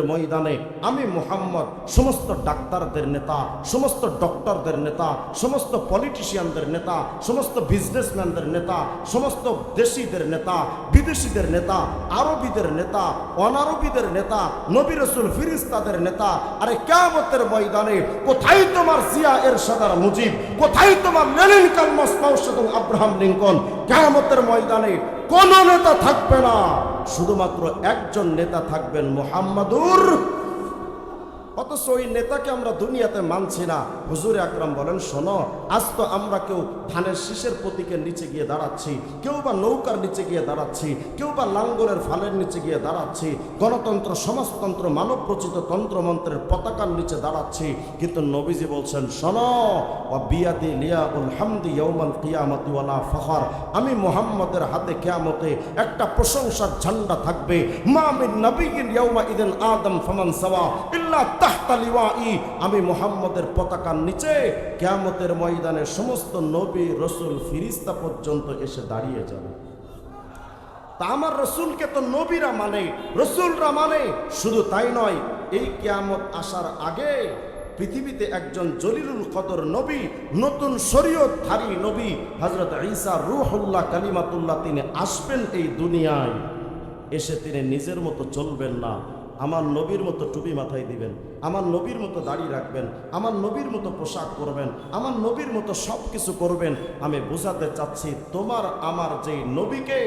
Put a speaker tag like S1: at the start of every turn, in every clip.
S1: ময়দানে আমি মুহাম্মদ সমস্ত ডাক্তারদের নেতা, সমস্ত ডক্টরদের নেতা, সমস্ত পলিটিশিয়ানদের নেতা, সমস্ত বিজনেসম্যানদের নেতা, সমস্ত দেশিদের নেতা, বিদেশিদের নেতা, আরবিদের নেতা, অনারবিদের নেতা, নবী রাসূল ফেরেশতাদের নেতা। আরে কিয়ামতের ময়দানে কোথায় তোমার জিয়া এরশাদ আর মুজিব, কোথায় তোমার Lenin, Karl Marx, Mao Zedong, Abraham Lincoln? কিয়ামতের ময়দানে কোন নেতা থাকবে না, শুধুমাত্র একজন নেতা থাকবেন, মুহাম্মাদুর। অথচ ওই নেতাকে আমরা দুনিয়াতে মানছি না। হুজুর আকরাম বলেন, শোনো, আজ তো আমরা কেউ ধানের শীষের প্রতীকের নিচে গিয়ে দাঁড়াচ্ছি, কেউ বা নৌকার নিচে গিয়ে দাঁড়াচ্ছি, কেউ বা লাঙ্গলের ফালের নিচে গিয়ে দাঁড়াচ্ছি, গণতন্ত্র, সমাজতন্ত্র, মানব রচিত তন্ত্রমন্ত্রের পতাকার নিচে দাঁড়াচ্ছি। কিন্তু নবীজি বলছেন, শোনো, ওয়া বিয়াদি লিয়াউল হামদি ইয়াউমাল কিয়ামাতি ওয়ালা ফখর, আমি মুহাম্মদের হাতে কিয়ামতে একটা প্রশংসার ঝান্ডা থাকবে। মা মিন নাবিয়্যিন ইয়াউমা ইদিন আদম ফামান সাওয়া ইল্লা তাহতা লিওয়াই, আমি মুহাম্মদের পতাকার নিচে কিয়ামতের ময়দানে সমস্ত নবী, রাসূল, ফেরেশতা পর্যন্ত এসে দাঁড়িয়ে যাবে। তা আমার রাসূলকে তো নবীরা মানে, রাসূলরা মানে। শুধু তাই নয়, এই কিয়ামত আসার আগে পৃথিবীতে একজন জলিলুল কদর নবী, নতুন শরীয়তধারী নবী হযরত ঈসা রূহুল্লাহ কালিমাতুল্লাহ, তিনি আসবেন এই দুনিয়ায়। এসে তিনি নিজের মতো চলবেন না, আমার নবীর মতো টুপি মাথায় দিবেন, আমার নবীর মতো দাড়ি রাখবেন, আমার নবীর মতো পোশাক করবেন, আমার নবীর মতো সব কিছু করবেন। আমি বোঝাতে চাচ্ছি, তোমার আমার যেই নবীকে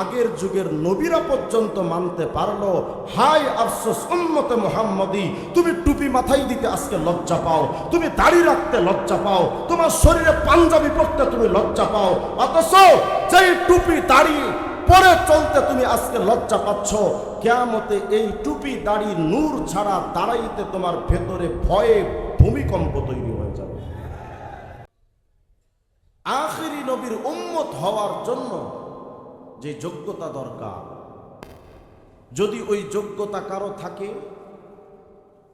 S1: আগের যুগের নবীরা পর্যন্ত মানতে পারলো, হাই আফসোস উম্মতে মুহাম্মদী, তুমি টুপি মাথায় দিতে আজকে লজ্জা পাও, তুমি দাড়ি রাখতে লজ্জা পাও, তোমার শরীরে পাঞ্জাবি পরতে তুমি লজ্জা পাও। অথচ যেই টুপি দাড়ি পরে চলতে তুমি আজকে লজ্জা পাচ্ছ, কিয়ামতে এই টুপি দাড়ি নূর ছাড়া দাঁড়াইতে তোমার ভেতরে ভয়ে ভূমিকম্প তৈরি হয়ে যাবে। আখিরি নবীর উম্মত হওয়ার জন্য যে যোগ্যতা দরকার, যদি ওই যোগ্যতা কারো থাকে,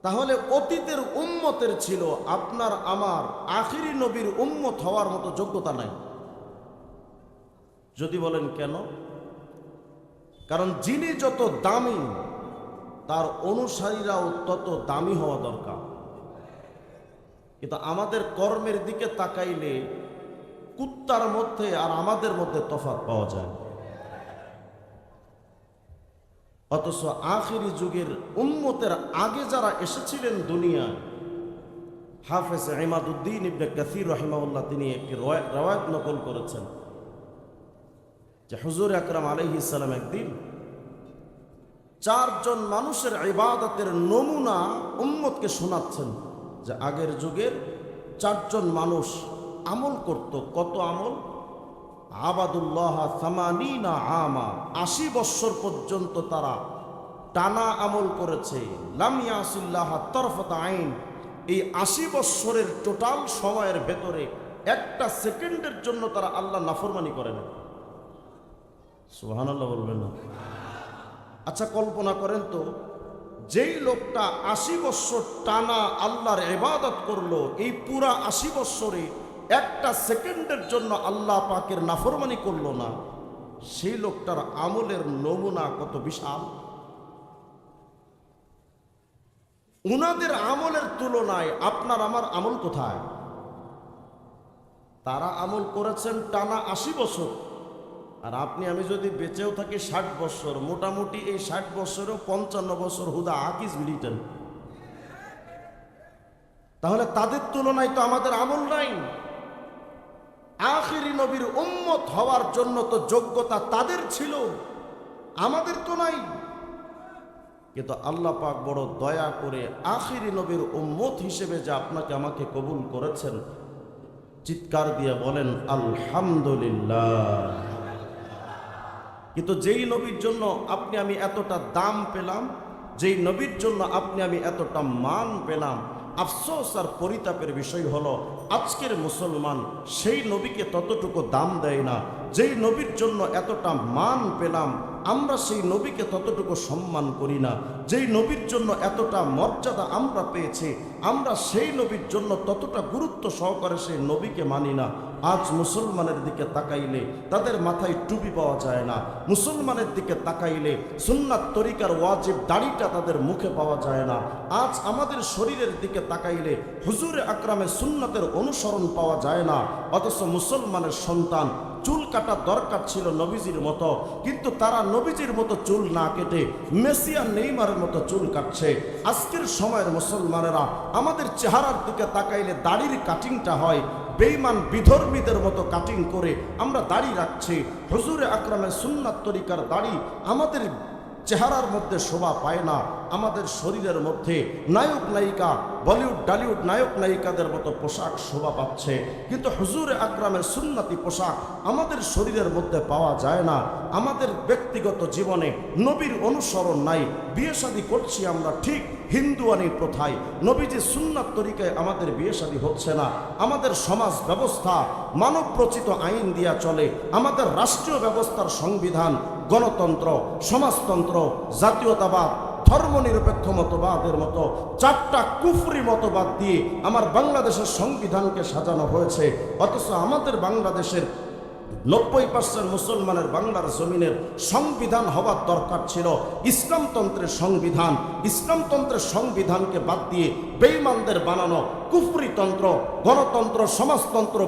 S1: তাহলে অতীতের উম্মতের ছিল, আপনার আমার আখিরি নবীর উম্মত হওয়ার মতো যোগ্যতা নাই। যদি বলেন কেন? কারণ যিনি যত দামি, তার অনুসারীরাও তত দামি হওয়া দরকার। কিন্তু আমাদের কর্মের দিকে তাকাইলে কুত্তার মধ্যে আর আমাদের মধ্যে তফাৎ পাওয়া যায়। অথচ আখিরি যুগের উম্মতের আগে যারা এসেছিলেন দুনিয়ায়, হাফেজ ইমাদউদ্দিন ইবনে কাসির রাহিমাহুল্লাহ, তিনি একটি রওয়ায়াত নকল করেছেন যে হুজুর আকরাম আলাইহিস সালাম একদিন চারজন মানুষের ইবাদতের নমুনা উম্মতকে শোনাচ্ছেন, যে আগের যুগের চারজন মানুষ আমল করত। কত আমল? আবাদুল্লাহ সামানিনা আমা, ৮০ বৎসর পর্যন্ত তারা টানা আমল করেছে। লাম ইয়াসিল্লাহ তরফাত আইন, এই ৮০ বৎসরের টোটাল সময়ের ভেতরে একটা সেকেন্ডের জন্য তারা আল্লাহ নাফরমানি করে না। সুবহানাল্লাহ বলবেন না? আচ্ছা কল্পনা করেন তো, যেই লোকটা ৮০ বৎসর টানা আল্লাহর ইবাদত করলো, এই পুরা ৮০ বৎসরে একটা সেকেন্ডের জন্য আল্লাহ পাকের নাফরমানি করলো না, সেই লোকটার আমলের নমুনা কত বিশাল। উনাদের আমলের তুলনায় আপনার আমার আমল কোথায়? তারা আমল করেছেন টানা ৮০ বছর, আর আপনি আমি যদি বেঁচেও থাকি ৬০ বছর, মোটামুটি এই ৬০ বছরেও ৫৫ বছর হুদা আকিজ মিলিটেন। তাহলে তাদের তুলনায় তো আমাদের আমল নাই। আখিরি নবীর উম্মত হওয়ার জন্য তো যোগ্যতা তাদের ছিল, আমাদের তো নাই। কিন্তু আল্লাহ পাক বড় দয়া করে আখিরি নবীর উম্মত হিসেবে যে আপনাকে আমাকে কবুল করেছেন, চিৎকার দিয়ে বলেন আলহামদুলিল্লাহ। কিন্তু যেই নবীর জন্য আপনি আমি এতটা দাম পেলাম, যেই নবীর জন্য আপনি আমি এতটা মান পেলাম, আফসোস আর পরিতাপের বিষয় হলো আজকের মুসলমান সেই নবীকে ততটুকু দাম দেয় না। যেই নবীর জন্য এতটা মান পেলাম, আমরা সেই নবীকে ততটুকু সম্মান করি না। যেই নবীর জন্য এতটা মর্যাদা আমরা পেয়েছি, আমরা সেই নবীর জন্য ততটা গুরুত্ব সহকারে সেই নবীকে মানি না। আজ মুসলমানের দিকে তাকাইলে তাদের মাথায় টুপি পাওয়া যায় না, মুসলমানের দিকে তাকাইলে সুন্নাত তরিকার ওয়াজিব দাড়িটা তাদের মুখে পাওয়া যায় না। আজ আমাদের শরীরের দিকে তাকাইলে হুজুরে আকরামে সুন্নাতের অনুসরণ পাওয়া যায় না। অথচ মুসলমানের সন্তান চুল কাটা দরকার ছিল নবীজির মতো, কিন্তু তারা নবীজির মতো চুল না কেটে মেসি আর নেইমারের মতো চুল কাটছে। আজকের সময়ের মুসলমানেরা আমাদের চেহারার দিকে তাকাইলে দাড়ির কাটিংটা হয় বেঈমান বিধর্মীদের মতো কাটিং করে আমরা দাড়ি রাখছি। হুজুরে আকরামে সুন্নাত তরিকার দাড়ি আমাদের চেহারার মধ্যে শোভা পায় না। আমাদের শরীরের মধ্যে নায়ক নায়িকা, বলিউড ডালিউড নায়ক নায়িকাদের মতো পোশাক শোভা পাচ্ছে, কিন্তু হুজুরে আকরামের সুন্নতি পোশাক আমাদের শরীরের মধ্যে পাওয়া যায় না। আমাদের ব্যক্তিগত জীবনে নবীর অনুসরণ নাই। বিয়ে শাদী করছি আমরা ঠিক হিন্দুয়ানি প্রথায়, নবীজি সুন্নাত তরিকায় আমাদের বিয়ে শাদী হচ্ছে না। আমাদের সমাজ ব্যবস্থা মানব রচিত আইন দিয়া চলে। আমাদের রাষ্ট্রীয় ব্যবস্থার সংবিধান গণতন্ত্র, সমাজতন্ত্র, জাতীয়তাবাদ, ধর্মনিরপেক্ষ মতবাদের মতো চারটা কুফরি মতবাদ দিয়ে আমার বাংলাদেশের সংবিধানকে সাজানো হয়েছে। অথচ আমাদের বাংলাদেশের 90% মুসলমানের বাংলার জমিনের সংবিধান হওয়ার দরকার ছিল ইসলামতন্ত্রের সংবিধান। ইসলামতন্ত্রের সংবিধানকে বাদ দিয়ে বেঈমানদের বানানো কুফরিতন্ত্র, গণতন্ত্র, সমাজতন্ত্র,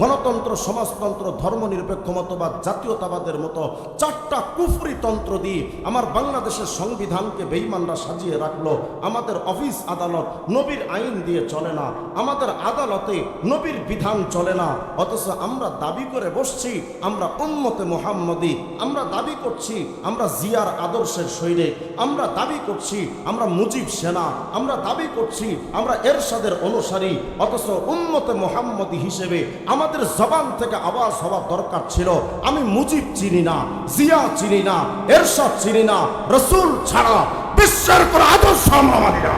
S1: গণতন্ত্র, সমাজতন্ত্র, ধর্মনিরপেক্ষ মতবাদ, জাতীয়তাবাদের মতো চারটা কুফরিতন্ত্র দিয়ে আমার বাংলাদেশের সংবিধানকে বেঈমানরা সাজিয়ে রাখলো। আমাদের অফিস আদালত নবীর আইন দিয়ে চলে না, আমাদের আদালতে নবীর বিধান চলে না। অথচ আমরা দাবি করে বসছি আমরা উম্মতে মুহাম্মদী, আমরা দাবি করছি আমরা জিয়ার আদর্শের সৈনিক, আমরা দাবি করছি আমরা মুজিব সেনা, আমরা দাবি করছি আমরা এরশাদের অনুসারী। অথচ উম্মতে মুহাম্মদী হিসেবে আমাদের জবান থেকে আওয়াজ হওয়া দরকার ছিল আমি মুজিব চিনি না, জিয়া চিনি না, এরশাদ চিনি না, রসুল ছাড়া বিশ্বের কোনো আদর্শ আমরা মানি না।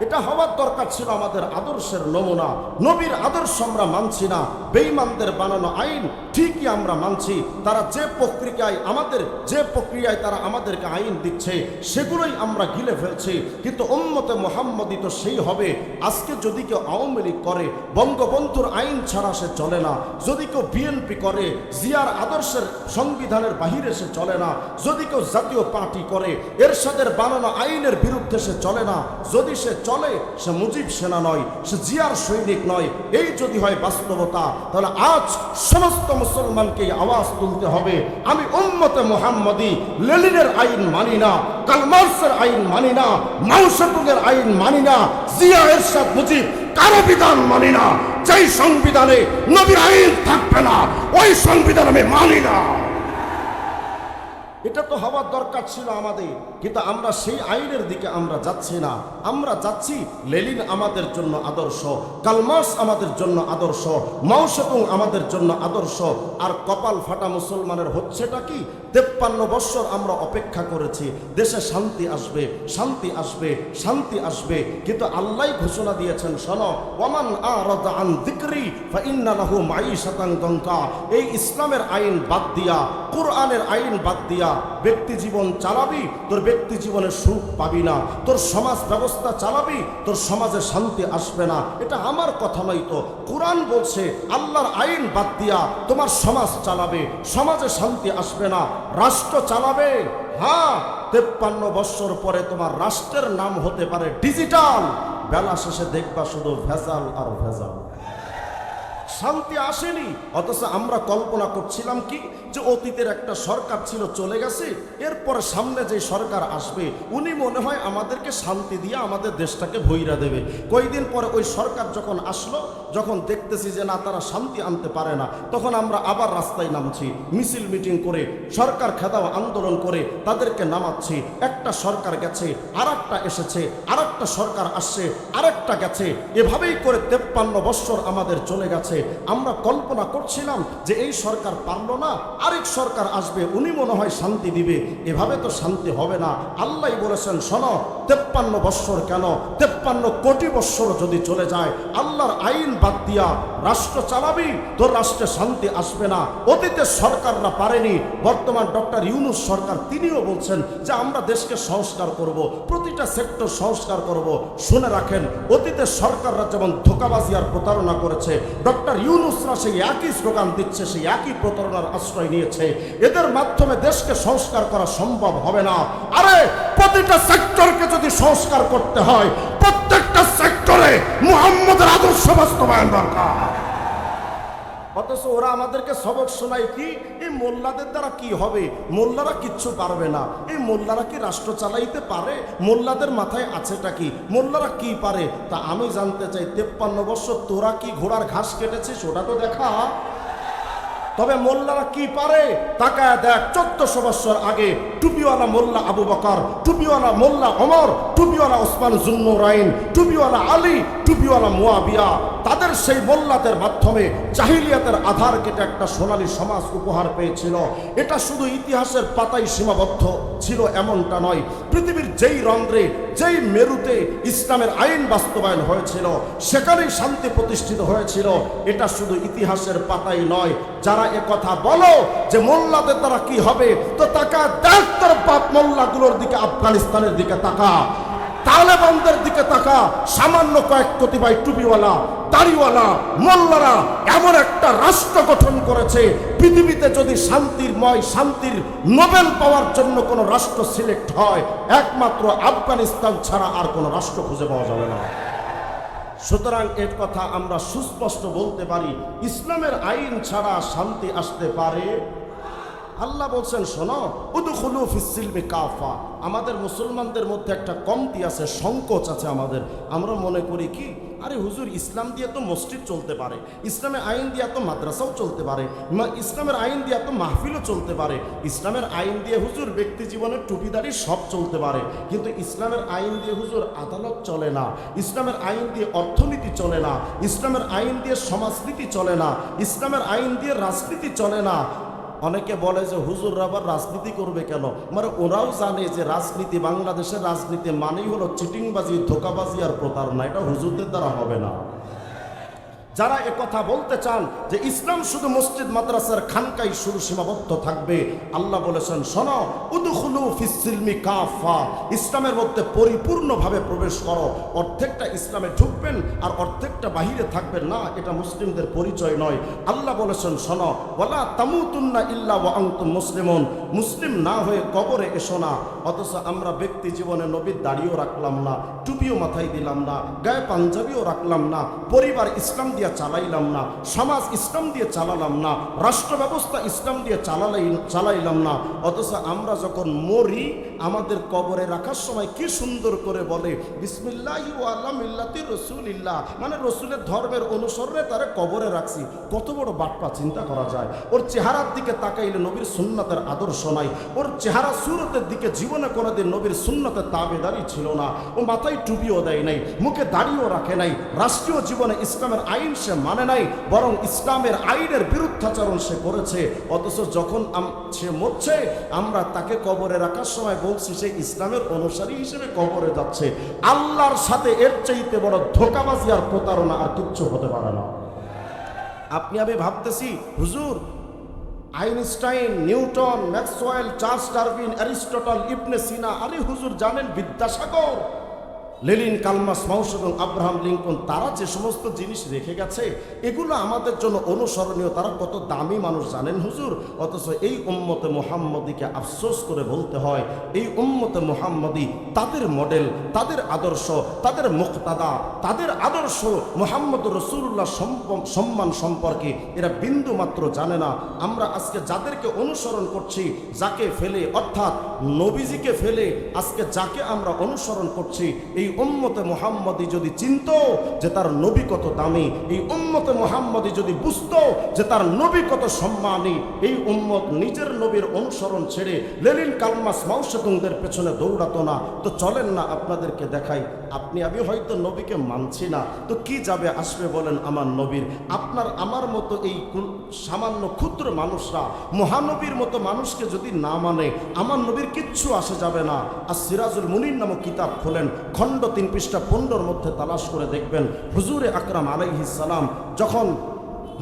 S1: এটা হওয়ার দরকার ছিল আমাদের আদর্শের নমুনা। নবীর আদর্শ আমরা মানছি না, বেঈমানদের বানানো আইন ঠিকই আমরা মানছি। তারা যে প্রক্রিয়ায় তারা আমাদেরকে আইন দিচ্ছে সেগুলোই আমরা গিলে ফেলছি। কিন্তু উম্মতে মুহাম্মদী তো সেই হবে। আজকে যদি কেউ আওয়ামী লীগ করে বঙ্গবন্ধুর আইন ছাড়া সে চলে না, যদি কেউ বিএনপি করে জিয়ার আদর্শের সংবিধানের বাহিরে সে চলে না, যদি কেউ জাতীয় পার্টি করে এরশাদের বানানো আইনের বিরুদ্ধে সে চলে না, যদি সে চলে সে মুজিব সেনা নয়, সে জিয়ার সৈনিক নয়। এই যদি হয় বাস্তবতা, তাহলে আজ সমস্ত মুসলমানকে আওয়াজ তুলতে হবে আমি উম্মতে মুহাম্মদী লেনিনের আইন মানি না, কার্ল মার্কসের আইন মানি না, মাও সেতুংয়ের আইন মানি না, জিয়া এরশাদ মুজিব কারো বিধান মানি না। যেই সংবিধানে নবীর আইন থাকবে না ওই সংবিধান আমি মানি না। এটা তো হওয়ার দরকার ছিল আমাদের, কিন্তু আমরা সেই আইনের দিকে আমরা যাচ্ছি না। আমরা যাচ্ছি লেনিন আমাদের জন্য আদর্শ, কার্ল মার্কস আমাদের জন্য আদর্শ, মাও সেতুং আমাদের জন্য আদর্শ। আর কপাল ফাটা মুসলমানের হচ্ছেটা কি? 53 বছর আমরা অপেক্ষা করেছি দেশে শান্তি আসবে, শান্তি আসবে, শান্তি আসবে, কিন্তু আল্লাহ ঘোষণা দিয়েছেন শোনো ওয়ামান আরাদা আন যিকরি ফাইন্না লাহু মাঈশাতান দনকা। এই ইসলামের আইন বাদ দিয়া, কোরআনের আইন বাদ দিয়া ব্যক্তি জীবন চালাবি, তোর ব্যক্তি জীবনে সুখ পাবি না। তোর সমাজ ব্যবস্থা চালাবি, তোর সমাজে শান্তি আসবে না। এটা আমার কথা নয় তো, কোরআন বলছে আল্লাহর আইন বাদ দিয়া তোমার সমাজ চালাবে, সমাজে শান্তি আসবে না, রাষ্ট্র চালাবে। হ্যাঁ, 53 বছর পরে তোমার রাষ্ট্রের নাম হতে পারে ডিজিটাল, বেলা শেষে দেখবা শুধু ভেজাল আর ভেজাল, শান্তি আসেনি। অথচ আমরা কল্পনা করছিলাম কি যে অতীতের একটা সরকার ছিল চলে গেছে, এরপরে সামনে যে সরকার আসবে উনি মনে হয় আমাদেরকে শান্তি দিয়ে আমাদের দেশটাকে ভৈরা দেবে। কয়েকদিন পরে ওই সরকার যখন আসলো, যখন দেখতেছি যে না তারা শান্তি আনতে পারে না, তখন আমরা আবার রাস্তায় নামছি, মিছিল মিটিং করে সরকার খেদাও আন্দোলন করে তাদেরকে নামাচ্ছি। একটা সরকার গেছে, আর একটা এসেছে, আর একটা সরকার আসছে, আরেকটা গেছে, এভাবেই করে 53 বছর আমাদের চলে গেছে। আমরা কল্পনা করছিলাম যে এই সরকার পারলো না, আরেক সরকার আসবে, উনি মনে হয় শান্তি দিবে। এভাবে তো শান্তি হবে না। আল্লাহ বলেছেন শোনো 53 বছর কেন, 53 কোটি বছর যদি চলে যায় আল্লাহর আইন বাদ দিয়া রাষ্ট্র চালাবি, তোর রাষ্ট্রে শান্তি আসবে না। অতীতে সরকাররা পারেনি, বর্তমান ডক্টর ইউনূস সরকার তিনিও বলছেন যে আমরা দেশকে সংস্কার করব, প্রতিটা সেক্টর সংস্কার করব। শুনে রাখেন, অতীতে সরকাররা যেমন ধোঁকাবাজি আর প্রতারণা করেছে, ডক্টর ইউনূসরা সেই একই স্লোগান দিচ্ছে, সেই একই প্রতারণার আশ্রয় নিয়েছে। এদের মাধ্যমে দেশকে সংস্কার করা সম্ভব হবে না। আরে প্রতিটা সেক্টরকে যদি সংস্কার করতে হয়, প্রত্যেকটা সেক্টরে মুহাম্মদের আদর্শ বাস্তবায়ন দরকার। অথচ ওরা আমাদেরকে সবক শোনায় কি, এই মোল্লাদের দ্বারা কি হবে, মোল্লারা কিচ্ছু পারবে না। এই মোল্লারা কি রাষ্ট্র চালাইতে পারে? মোল্লাদের মাথায় আছেটা কি? মোল্লারা কি পারে? তা আমি জানতে চাই, 53 বছর তোরা কি ঘোড়ার ঘাস কেটেছিস ওটা তো দেখা। তবে মোল্লারা কি পারে তাকায় দেখ। 1400 বছর আগে টুপিওয়ালা মোল্লা আবু বকর, টুপিওয়ালা মোল্লা ওমর, টুপিওয়ালা ওসমান জুন্নুরাইন, টুপিওয়ালা আলী, টুপিওয়ালা মুয়াবিয়া, তাদের সেই মোল্লাদের মাধ্যমে জাহিলিয়াতের আধার কেটে একটা সোনালী সমাজ উপহার পেয়েছিল। এটা শুধু ইতিহাসের পাতায় সীমাবদ্ধ ছিল এমনটা নয়। পৃথিবীর যেই রন্ধ্রে, যেই মেরুতে ইসলামের আইন বাস্তবায়ন হয়েছিল, সেখানেই শান্তি প্রতিষ্ঠিত হয়েছিল। এটা শুধু ইতিহাসের পাতাই নয়। যারা কথা বলো যে মোল্লাদের দ্বারা কি হবে, তো তাকা দেখ তোর বাপ মোল্লাগুলোর দিকে, আফগানিস্তানের দিকে তাকা, তালেবানদের দিকে তাকা। সামান্য কয়েক কতিপয় টুপিওয়ালা দাড়িওয়ালা মোল্লারা এমন একটা রাষ্ট্র গঠন করেছে, পৃথিবীতে যদি শান্তির নোবেল পাওয়ার জন্য কোনো রাষ্ট্র সিলেক্ট হয়, একমাত্র আফগানিস্তান ছাড়া আর কোনো রাষ্ট্র খুঁজে পাওয়া যাবে না। সুতরাং এর কথা আমরা সুস্পষ্ট বলতে পারি, ইসলামের আইন ছাড়া শান্তি আসতে পারে। আল্লাহ বলছেন, শোনো, উদখুলু ফিস সিলমি কাফা। আমাদের মুসলমানদের মধ্যে একটা কমতি আছে, সংকোচ আছে আমাদের। আমরা মনে করি কি, আরে হুজুর ইসলাম দিয়ে তো মসজিদ চলতে পারে, ইসলামের আইন দিয়ে তো মাদ্রাসাও চলতে পারে, ইসলামের আইন দিয়ে তো মাহফিলও চলতে পারে, ইসলামের আইন দিয়ে হুজুর ব্যক্তি জীবনের টুপিদারি সব চলতে পারে, কিন্তু ইসলামের আইন দিয়ে হুজুর আদালত চলে না, ইসলামের আইন দিয়ে অর্থনীতি চলে না, ইসলামের আইন দিয়ে সমাজনীতি চলে না, ইসলামের আইন দিয়ে রাজনীতি চলে না। অনেকে বলে যে হুজুররা আবার রাজনীতি করবে কেন? মানে ওরাও জানে যে রাজনীতি, বাংলাদেশের রাজনীতি মানেই হলো চিটিংবাজি, ধোকাবাজি আর প্রতারণা। এটা হুজুরদের দ্বারা হবে না। যারা একথা বলতে চান যে ইসলাম শুধু মসজিদ মাদ্রাসার খানকাই শুধু সীমাবদ্ধ থাকবে, আল্লাহ বলেছেন, শোনো, উদখুলু ফিস সিলমি কাফা। ইসলামের মধ্যে পরিপূর্ণভাবে প্রবেশ করো। অর্ধেকটা ইসলামে ঢুকবেন আর অর্ধেকটা বাহিরে থাকবেন না, এটা মুসলিমদের পরিচয় নয়। আল্লাহ বলেছেন, শোনো, ওয়ালা তামুতুন্না ইল্লা ওয়া আনতুম মুসলিমুন। মুসলিম না হয়ে কবরে এসো না। অথচ আমরা ব্যক্তি জীবনে নবীর দাড়িও রাখলাম না, টুপিও মাথায় দিলাম না, গায়ে পাঞ্জাবিও রাখলাম না, পরিবার ইসলাম দিয়ে চালাইলাম না, সমাজ ইসলাম দিয়ে চালালাম না, রাষ্ট্র ব্যবস্থা ইসলাম দিয়ে চালাইলাম না। অথচ আমরা যখন মরি, আমাদের কবরে রাখার সময় কি সুন্দর করে বলে, বিসমিল্লাহি ওয়া আলা মিল্লাতি রাসূলিল্লাহ, মানে রসুলের ধর্মের অনুসরণে তারা কবরে রাখছি। কত বড় বাটপা চিন্তা করা যায়। ওর চেহারার দিকে তাকাইলে নবীর সুন্নাতের আদর্শ নাই, ওর চেহারা সুরতের দিকে জীবনে কোনোদিন নবীর সুন্নাতের তাবেদারি ছিল না, ও মাথায় টুপিও দেয় নাই, মুখে দাড়িও রাখে নাই, রাষ্ট্রীয় জীবনে ইসলামের আইন সে মানে নাই, বরং ইসলামের আইনের বিরুদ্ধাচরণ সে করেছে। অথচ যখন সে মরছে, আমরা তাকে কবরে রাখার সময় বলছি সে ইসলামের অনুসারী হিসেবে কবরে যাচ্ছে। আল্লাহর সাথে এর চাইতে বড় ধোঁকাবাজি আর প্রতারণা আর কিচ্ছু হতে পারে না। আপনি আমি ভাবতেছি, হুজুর Einstein, Newton, Maxwell, Charles Darwin, Aristotle, Ibn Sina, Ali হুজুর জানেন Vidyasagar, Lenin, Karl Marx, Mao Zedong, Abraham Lincoln, তারা যে সমস্ত জিনিস রেখে গেছে এগুলো আমাদের জন্য অনুসরণীয়। তারা কত দামি মানুষ জানেন হুজুর? অথচ এই উম্মতে মুহাম্মদীকে আফসোস করে বলতে হয়, এই উম্মতে মুহাম্মদী তাদের মডেল, তাদের আদর্শ, তাদের মুক্তাদা, তাদের আদর্শ মুহাম্মদ রাসূলুল্লাহ সম্মান সম্পর্কে এরা বিন্দু মাত্র জানে না। আমরা আজকে যাদেরকে অনুসরণ করছি, যাকে ফেলে, অর্থাৎ নবীজিকে ফেলে আজকে যাকে আমরা অনুসরণ করছি, এই উম্মতে মুহাম্মদী যদি চিনত যে তার নবী কত দামি, এই উম্মতে মুহাম্মদী যদি বুঝতো যে তার নবী কত সম্মানী, এই উম্মত নিজের নবীর অনুসরণ ছেড়ে লেনিন, কার্ল মার্কস, মাও সেতুংদের পেছনে দৌড়াতো না। তো চলেন না আপনাদেরকে দেখাই, আপনি আমি হয়তো নবীকে মানছি না, তো কি যাবে আসবে বলেন আমার নবীর? আপনার আমার মতো এই সামান্য ক্ষুদ্র মানুষরা মহানবীর মতো মানুষকে যদি না মানে, আমার নবীর কিচ্ছু আসে যাবে না। আর সিরাজুল মুনির নামক কিতাব খোলেন, খণ্ড 3 পৃষ্ঠা 15 মধ্যে তালাশ করে দেখবেন, হুজুরে আকরাম আলাইহিস সালাম যখন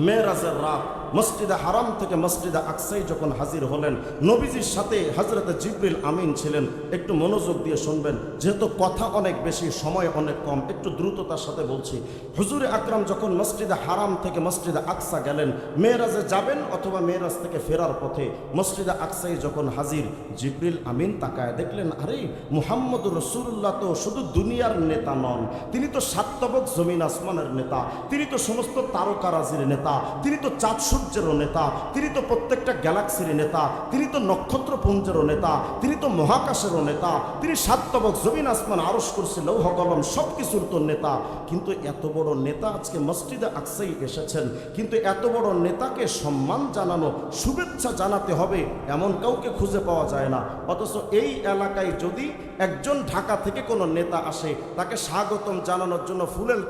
S1: মেরাজের রাত মসজিদে হারাম থেকে মসজিদে আকসাই যখন হাজির হলেন, নবীজির সাথে হযরত জিবরিল আমিন ছিলেন। একটু মনোযোগ দিয়ে শুনবেন, যেহেতু কথা অনেক বেশি, সময় অনেক কম, একটু দ্রুততার সাথে বলছি। হুজুরে আকরাম যখন মসজিদে হারাম থেকে মসজিদে আকসা গেলেন, মেরাজে যাবেন অথবা মেরাজ থেকে ফেরার পথে মসজিদে আকসাই যখন হাজির, জিবরিল আমিন তাকায় দেখলেন, আরে মুহাম্মদুর রাসূলুল্লাহ তো শুধু দুনিয়ার নেতা নন, তিনি তো সাতবক জমিন আসমানের নেতা, তিনি তো সমস্ত তারকারাজির নেতা, তিনি তো চাঁদ সূর্যেরও নেতা, তিনি তো প্রত্যেকটা গ্যালাক্সির নেতা, তিনি তো নক্ষত্রপুঞ্জেরও নেতা, তিনি তো মহাকাশেরও নেতা, তিনি সাতবক জমিন আসমান আরশ কুরসি লৌহ কলম সব কিছুর তো নেতা। কিন্তু এত বড় নেতা আজকে মসজিদে আকসাই এসেছেন, কিন্তু এত বড় নেতাকে সম্মান জানানো, শুভেচ্ছা জানাতে হবে এমন কাউকে খুঁজে পাওয়া যায় না। অথচ এই এলাকায় যদি একজন ঢাকা থেকে কোনো নেতা আসে, তাকে স্বাগতম জানানোর জন্য ফুলের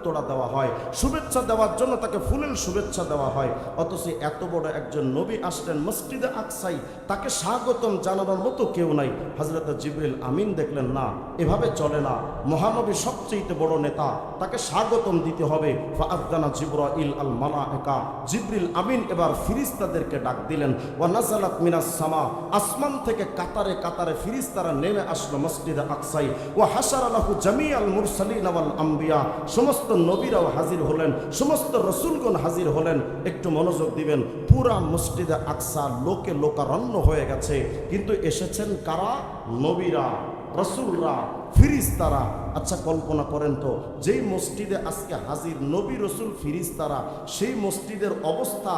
S1: তোড়া দেওয়া হয়, শুভেচ্ছা দেওয়ার জন্য তাকে ফুলের শুভেচ্ছা দেওয়া হয়। অথচ এত বড় একজন নবী আসলেন মসজিদে আকসাই, তাকে স্বাগতম জানানোর মতো কেউ নাই। হযরত জিবরিল আমিন দেখলেন, না, এভাবে চলে না, মহানবী সবচেয়ে বড় নেতা, তাকে স্বাগতম দিতে হবে। ফাআযানা জিবরাইল আল মালায়েকা, জিবরিল আমিন এবার ফেরেশতাদেরকে ডাক দিলেন। ওয়া নাযালাত মিনাস সামা, আসমান থেকে কাতারে কাতারে ফেরেশতারা নেমে আসলো মসজিদে আকসাই। ওয়া হাশারা লাহু জামিআল মুরসালিন ওয়াল আম্বিয়া, সমস্ত নবীরাও হাজির হলেন, সমস্ত রাসূলগণ হাজির হলেন। একটু মনোযোগ দিবেন, পুরা মসজিদে আকসা লোকে লোকারণ্য হয়ে গেছে, কিন্তু এসেছেন কারা? নবীরা, রাসূলরা, ফেরেশতারা। আচ্ছা কল্পনা করেন তো, যেই মসজিদে আজকে হাজির নবী, রাসূল, ফেরেশতারা, সেই মসজিদের অবস্থা,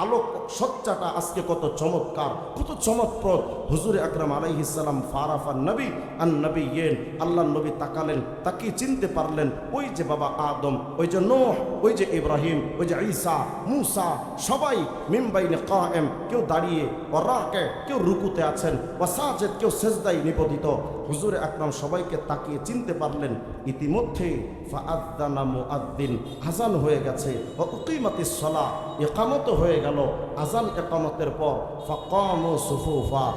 S1: আলোক সজ্জাটা আজকে কত চমৎকার, কত চমৎপ্রদ। হুজুরে আকরাম আলাইহিস সালাম ফারাফান নবী আন নবিয়্যিন, আল্লাহর নবী তাকালেন, তাকে চিনতে পারলেন, ওই যে বাবা আদম, ওই যে নূহ, ওই যে ইব্রাহিম, ওই যে ঈসা, মূসা, সবাই মিন বাইনে কায়েম, কেউ দাঁড়িয়ে, ওয়া রাকে, কেউ রুকুতে আছেন, ওয়া সাজিদ, কেউ সিজদায় নিপতিত। হুজুরে আকরাম সবাইকে তাকিয়ে চিনতে পারলেন। ইতিমধ্যে ফাআযানা মুআদ্দিন, আযান হয়ে গেছে, ওয়া উকিমাতিস সালাহ, ইকামত হয়ে গেল। আযান ইকামতের পর ফাকামু সুফুফা,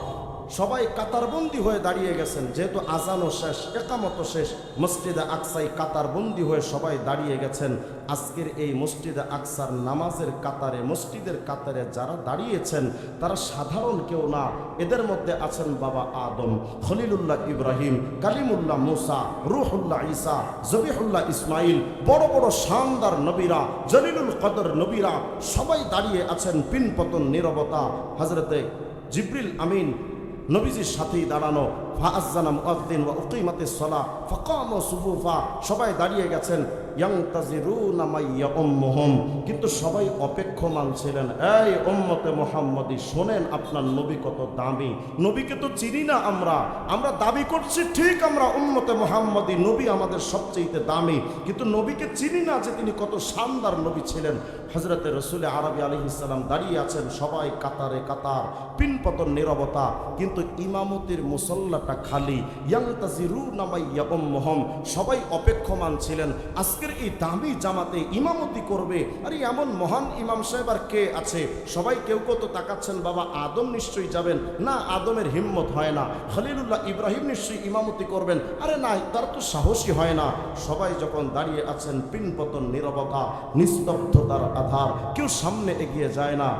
S1: সবাই কাতারবন্দি হয়ে দাঁড়িয়ে গেছেন। যেহেতু আজানও শেষ, একামতও শেষ, মসজিদে আকসাই কাতারবন্দি হয়ে সবাই দাঁড়িয়ে গেছেন। আজকের এই মসজিদে আকসার নামাজের কাতারে, মসজিদের কাতারে যারা দাঁড়িয়েছেন তারা সাধারণ কেউ না। এদের মধ্যে আছেন বাবা আদম, খলিলুল্লাহ ইব্রাহিম, কালিমুল্লাহ মুসা, রূহুল্লাহ ঈসা, জবিহুল্লাহ ইসমাইল, বড় বড় শানদার নবীরা, জলিলুল কদর নবীরা, সবাই দাঁড়িয়ে আছেন পিনপতন নীরবতা। হযরতে জিবরিল আমিন নবীজির সাথেই দাঁড়ানো। ফাআযানা মুআদ্দিন ওয়া উকিমাতিস সালাহ ফাকামু সুফুফা, সবাই দাঁড়িয়ে গেছেন। ইয়ানতাজিরুনা মাইয়া উম্মুহুম, কিন্তু সবাই অপেক্ষমান ছিলেন। এই উম্মতে মুহাম্মদী, শোনেন আপনার নবী কত দামি। নবীকে তো চিনি না আমরা দাবি করছি ঠিক, আমরা উম্মতে মুহাম্মদী, নবী আমাদের সবচেয়ে দামি, কিন্তু নবীকে চিনি না যে তিনি কত শানদার নবী ছিলেন। হযরতে রাসূল আরবি আলাইহিস সালাম দাঁড়িয়ে আছেন, সবাই কাতারে কাতার, পিনপতন নীরবতা, কিন্তু ইমামতির মুসল্লাটা খালি। ইয়ানতাজিরুনা মাইয়া উম্মুহুম, সবাই অপেক্ষমান ছিলেন আজকের এই দামি জামাতে ইমামতি করবে। আরে এমন মহান ইমাম সাহেব আর কে আছে? সবাই কেউ কেউ তো তাকাচ্ছেন, বাবা আদম নিশ্চয়ই যাবেন, না আদমের হিম্মত হয় না। খলিলুল্লাহ ইব্রাহিম নিশ্চয়ই ইমামতি করবেন, আরে না, তার তো সাহসী হয় না। সবাই যখন দাঁড়িয়ে আছেন, পিনপতন নীরবতা, নিস্তব্ধতার আধার, কেউ সামনে এগিয়ে যায় না।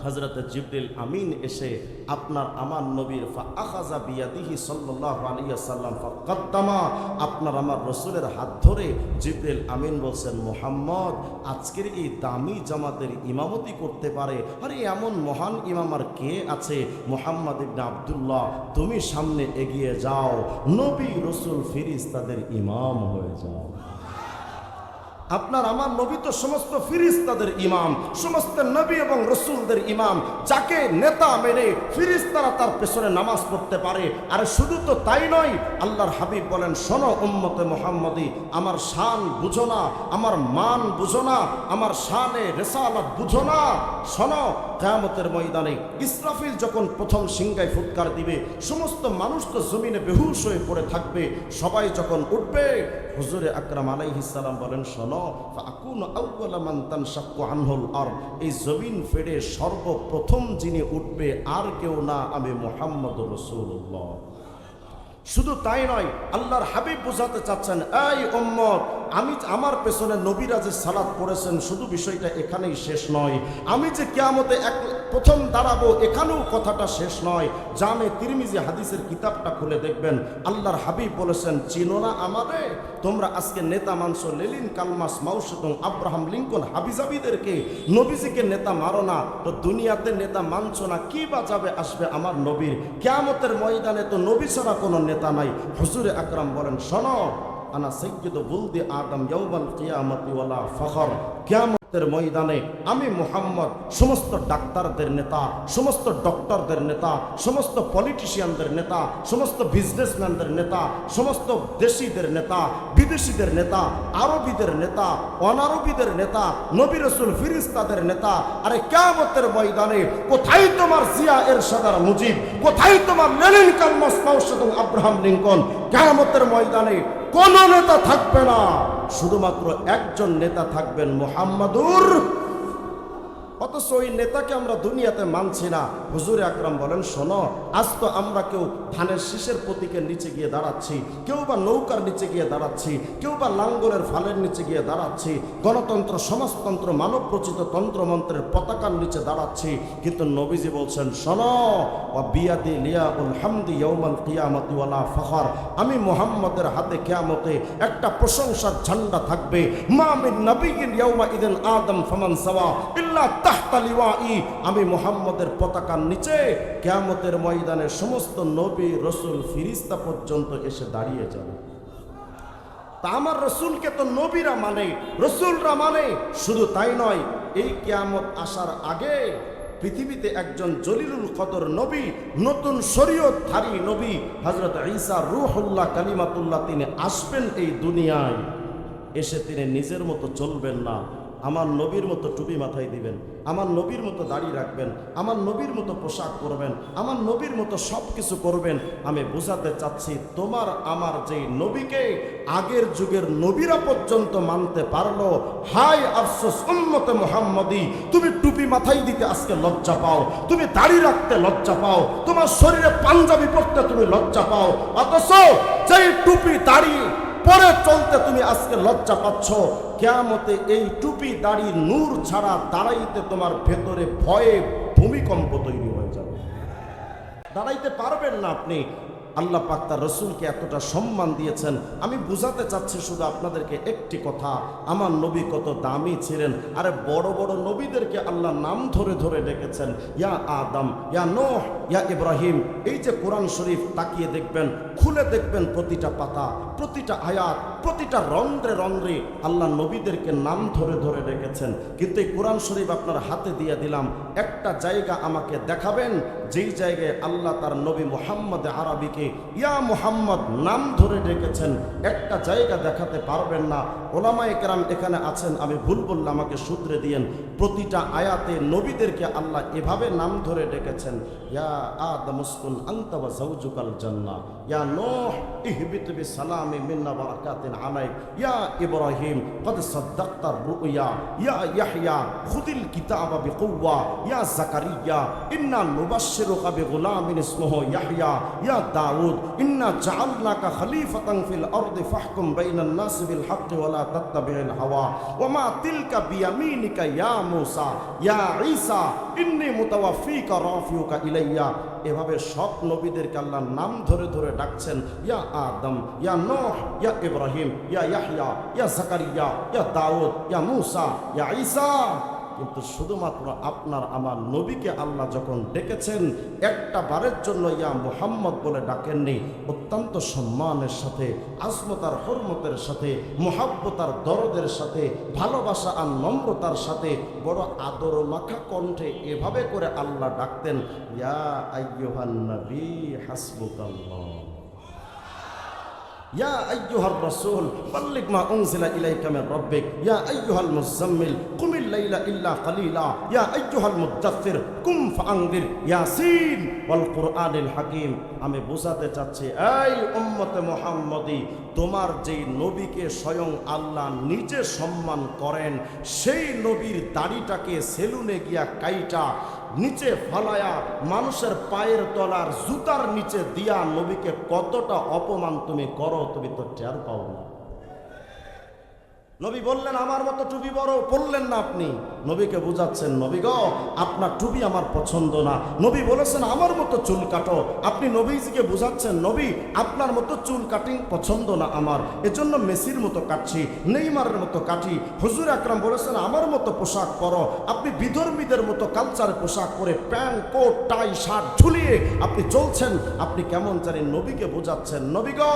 S1: হযরত জিবরিল আমিন এসে আপনার আমার নবীর ফাআখাযা বিয়াদিহি সাল্লাল্লাহু আলাইহি ওয়াসাল্লাম ফাকাদ্দামা, আপনার আমার রাসূলের হাত ধরে জিবরিল আমিন বলছেন, মুহাম্মদ আজকের এই দামি জামাতের ইমামতি করতে পারে, আরে এমন মহান ইমাম আর কে আছে? মুহাম্মদ ইবনে আব্দুল্লাহ, তুমি সামনে এগিয়ে যাও, নবী রাসূল ফেরেশতাদের ইমাম হয়ে যাও। আপনার আমার নবী তো সমস্ত ফেরেশতাদের ইমাম, সমস্ত নবী এবং রাসূলদের ইমাম, যাকে নেতা মেনে ফেরেশতারা তার পেছনে নামাজ পড়তে পারে। আর শুধু তো তাই নয়, আল্লাহর হাবিব বলেন, শোনো উম্মতে মুহাম্মদী, আমার শান বুঝো না, আমার মান বুঝো না, আমার শানে রিসালাত বুঝো না। শোনো, কিয়ামতের ময়দানে ইসরাফিল যখন প্রথম সিংহায় ফুৎকার দিবে, সমস্ত মানুষ তো জমিনে বেহুশ হয়ে পড়ে থাকবে। সবাই যখন উঠবে, হুজুরে আকরাম আলাইহিস সালাম বলেন, শোনো, ফাকুনু আউওয়ালা মান তানশাক্কু আনহুল আরদ, এই জমিন ফেড়ে সর্বপ্রথম যিনি উঠবে আর কেউ না, আমি মুহাম্মদুর রাসূলুল্লাহ। শুধু তাই নয়, আল্লাহর হাবিব বোঝাতে চাচ্ছেন, এই উম্মত আমি আমার পেছনে নবীরা যে সালাত পড়েছেন শুধু বিষয়টা এখানেই শেষ নয়, আমি যে কিয়ামতে প্রথম দাঁড়াবো এখানেও কথাটা শেষ নয়। জামে তিরমিজি হাদিসের কিতাবটা খুলে দেখবেন, আল্লাহর হাবিব বলেছেন, চিনো না আমারে? তোমরা আজকে নেতা মানছো লেনিন, কালমাস, মাউসেতুং, আব্রাহাম লিঙ্কন, হাবিজাবিদেরকে, নবীজিকে নেতা মারো না, তো দুনিয়াতে নেতা মানছো না, কি বা যাবে আসবে আমার নবীর? কিয়ামতের ময়দানে তো নবী ছাড়া কোনো নেতা নাই। হুজুরে আকরাম বলেন, শোনো, আনা সাইয়্যিদু বুলদি আদম ইয়াউমাল কিয়ামতি ওয়ালা ফখর। কিয়ামতের ময়দানে আমি মুহাম্মদ সমস্ত ডাক্তারদের নেতা, সমস্ত ডক্টরদের নেতা, সমস্ত পলিটিশিয়ানদের নেতা, সমস্ত বিজনেসম্যানদের নেতা, সমস্ত দেশিদের নেতা, বিদেশিদের নেতা, আরবিদের নেতা, অনারবিদের নেতা, নবী রাসূল ফেরেশতাদের নেতা। আরে কিয়ামতের ময়দানে কোথায় তোমার জিয়া এরশাদার মুজিব, কোথায় তোমার লেনিন, কালমাস, মাওসেতুং, আব্রাহাম লিঙ্কন? কিয়ামতের ময়দানে কোন নেতা থাকবে না, শুধুমাত্র একজন নেতা থাকবেন, মুহাম্মাদুর। অথচ ওই নেতাকে আমরা দুনিয়াতে মানছি না। হুজুরে আকরাম বলেন, শোনো, আজ তো আমরা কেউ ধানের শীষের প্রতীকের নিচে গিয়ে দাঁড়াচ্ছি, কেউ বা নৌকার নিচে গিয়ে দাঁড়াচ্ছি, কেউ বা লাঙ্গলের ফালের নিচে গিয়ে দাঁড়াচ্ছি, গণতন্ত্র, সমাজতন্ত্র, মানব রচিত তন্ত্রমন্ত্রের পতাকার নিচে দাঁড়াচ্ছি। কিন্তু নবীজি বলছেন, শোনো, ওয়া বিয়াদি লিয়াউল হামদি ইয়াউমাল কিয়ামতি ওয়ালা ফখর। আমি মুহাম্মদের হাতে কিয়ামতে একটা প্রশংসার ঝান্ডা থাকবে। মা মিন নাবিয়্যিন ইয়াউমা ইদিন আদম ফামান সাওয়া ইল্লা তাহতা লিওয়াই। আমি মুহাম্মদের পতাকার নিচে কিয়ামতের ময়দানে সমস্ত নবী, রাসূল, ফেরেশতা পর্যন্ত এসে দাঁড়িয়ে যাবে। তা আমার রসুলকে তো নবীরা মানে, রসুলরা মানে। শুধু তাই নয়, এই কিয়ামত আসার আগে পৃথিবীতে একজন জলিলুল কদর নবী, নতুন শরীয়তধারী নবী হযরত ঈসা রূহুল্লাহ কালিমাতুল্লাহ, তিনি আসবেন এই দুনিয়ায়। এসে তিনি নিজের মতো চলবেন না, আমার নবীর মতো টুপি মাথায় দিবেন, আমার নবীর মতো দাড়ি রাখবেন, আমার নবীর মতো পোশাক পরবেন, আমার নবীর মতো সব কিছু করবেন। আমি বোঝাতে চাচ্ছি, তোমার আমার যেই নবীকে আগের যুগের নবীরা পর্যন্ত মানতে পারলো, হাই আফসোস উম্মতে মুহাম্মদী, তুমি টুপি মাথায় দিতে আজকে লজ্জা পাও, তুমি দাড়ি রাখতে লজ্জা পাও, তোমার শরীরে পাঞ্জাবি পরতে তুমি লজ্জা পাও। অথচ যেই টুপি দাড়ি পরে চলতে তুমি আজকে লজ্জা পাচ্ছ, কিয়ামতে এই টুপি দাড়ি নূর ছাড়া দাঁড়াইতে তোমার ভেতরে ভয়ে ভূমিকম্প তৈরি হয়ে যাবে, দাঁড়াইতে পারবেন না আপনি। আল্লাহ পাক তার রসুলকে এতটা সম্মান দিয়েছেন। আমি বুঝাতে চাচ্ছি শুধু আপনাদেরকে একটি কথা, আমার নবী কত দামি ছিলেন। আরে বড় বড় নবীদেরকে আল্লাহ নাম ধরে ধরে ডেকেছেন, ইয়া আদম, ইয়া নূহ, ইয়া ইব্রাহিম। এই যে কোরআন শরীফ তাকিয়ে দেখবেন, খুলে দেখবেন, প্রতিটা পাতা, প্রতিটা আয়াত, প্রতিটা রন্ধ্রে রন্ধ্রে আল্লাহ নবীদেরকে নাম ধরে ধরে ডেকেছেন। কিন্তু এই কোরআন শরীফ আপনার হাতে দিয়ে দিলাম, একটা জায়গা আমাকে দেখাবেন যেই জায়গায় আল্লাহ তার নবী মুহাম্মদ আরবিকে ইয়া মুহাম্মদ নাম ধরে ডেকেছেন। একটা জায়গা দেখাতে পারবেন না। ওলামায়ে কেরাম এখানে আছেন, আমি ভুল বললে আমাকে সূত্রে দিয়েন। প্রতিটা আয়াতে নবীদেরকে আল্লাহ এভাবে নাম ধরে ডেকেছেন, ইয়া আদম উসকুন আনতা ওয়া যাওজুকাল জান্নাহ, ইয়া নূহ ইহবিত বিসালামি মিন্না ওয়া বারাকাতিন আলাইক, ইয়া ইব্রাহিম ক্বাদ সাদ্দাকতার রুয়া, ইয়া ইয়াহইয়া খুযিল কিতাবা বিকুওয়া, ইয়া যাকারিয়া ইন্না নুবাশশিরুকা বিগুলামিন ইসমুহু ইয়াহইয়া, ইয়া দাউদ ইন্না জাআলনাকা খলিফাতান ফিল আরদি ফাহকুম বাইনান নাসি বিল হাক্কি ওয়া লা তাত্তাবি'ল হাওয়া ওয়া মা তিলকা বিয়ামিনিকা ইয়া মূসা, ইয়া ঈসা ইন্নী মুতাওয়াফিকা রাফিউকা ইলাইয়া। এভাবে সব নবীদেরকে আল্লাহ নাম ধরে ধরে ডাকছেন, ইয়া আদম, ইয়া নূহ, ইয়া ইব্রাহিম, ইয়া ইয়াহইয়া, ইয়া যাকারিয়া, ইয়া দাউদ, ইয়া মূসা, ইয়া ঈসা। কিন্তু শুধুমাত্র আপনার আমার নবীকে আল্লাহ যখন ডেকেছেন, একটা বারের জন্য ইয়া মুহাম্মদ বলে ডাকেননি। অত্যন্ত সম্মানের সাথে, আজমতার হরমতের সাথে, মুহাব্বতার দরদের সাথে, ভালোবাসা আর নম্রতার সাথে, বড় আদর মাখা কণ্ঠে এভাবে করে আল্লাহ ডাকতেন, ইয়া আইয়ুহান নবী হাসবুকাল্লাহ, ইয়া আইয়ুহার রাসূল বাল্লিগ মা উনজিলা ইলাইকা মির রাব্বিক, ইয়া আইয়ুহাল মুযাম্মিল কুমিল লাইলা ইল্লা কালিলা, ইয়া আইয়ুহাল মুদাথ্থির কুম ফাআনদির, ইয়াসিন ওয়াল কুরআনিল হাকীম। আমি বোঝাতে চাচ্ছি, এই উম্মতে মুহাম্মদী, তোমার যেই নবীকে স্বয়ং আল্লাহ নিজে সম্মান করেন, সেই নবীর দাড়িটাকে সেলুনে গিয়া কাইটা নিচে ফালায়া মানুষের পায়ের তলার জুতার নিচে দিয়া নবীকে কতটা অপমান তুমি করো, তুমি তো টের পাও না। নবী বললেন আমার মতো টুপি বড়, বললেন না আপনি, নবীকে বুঝাচ্ছেন নবী গো আপনার টুপি আমার পছন্দ না। নবী বলেছেন আমার মতো চুল কাটো, আপনি নবীজিকে বুঝাচ্ছেন নবী আপনার মতো চুল কাটিং পছন্দ না আমার, এজন্য মেসির মতো কাটছি, নেইমারের মতো কাটি। হুজুর আকরাম বলেছেন আমার মতো পোশাক পরো, আপনি বিধর্মীদের মতো কালচারের পোশাক পরে প্যান্ট কোট টাই শার্ট ঝুলিয়ে আপনি চলছেন, আপনি কেমন জানি নবীকে বোঝাচ্ছেন নবী গো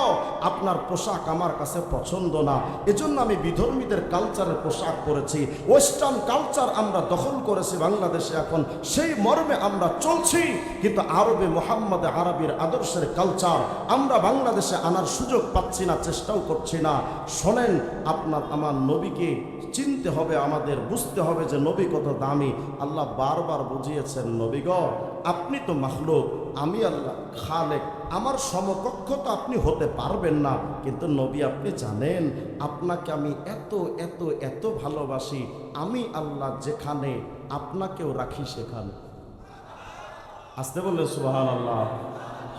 S1: আপনার পোশাক আমার কাছে পছন্দ না, এজন্য আমি বিধর্মীদের কালচারের পোশাক পরেছি। ওয়েস্টার্ন কালচার আমরা দখল করেছি বাংলাদেশে, এখন সেই মর্মে আমরা চলছি, কিন্তু আরবে মোহাম্মদ আরবির আদর্শের কালচার আমরা বাংলাদেশে আনার সুযোগ পাচ্ছি না, চেষ্টাও করছি না। শোনেন, আপনার আমার নবীকে চিনতে হবে, আমাদের বুঝতে হবে যে নবী কত দামি। আল্লাহ বারবার বুঝিয়েছেন নবী গো আপনি তো মাখলুক, আমি আল্লাহ খালেক, আমার সমকক্ষ তো আপনি হতে পারবেন না, কিন্তু নবী আপনি জানেন আপনাকে আমি এত এত এত ভালোবাসি, আমি আল্লাহ যেখানে আপনাকেও রাখি সেখানে। আসতে বললেন সুবহানাল্লাহ।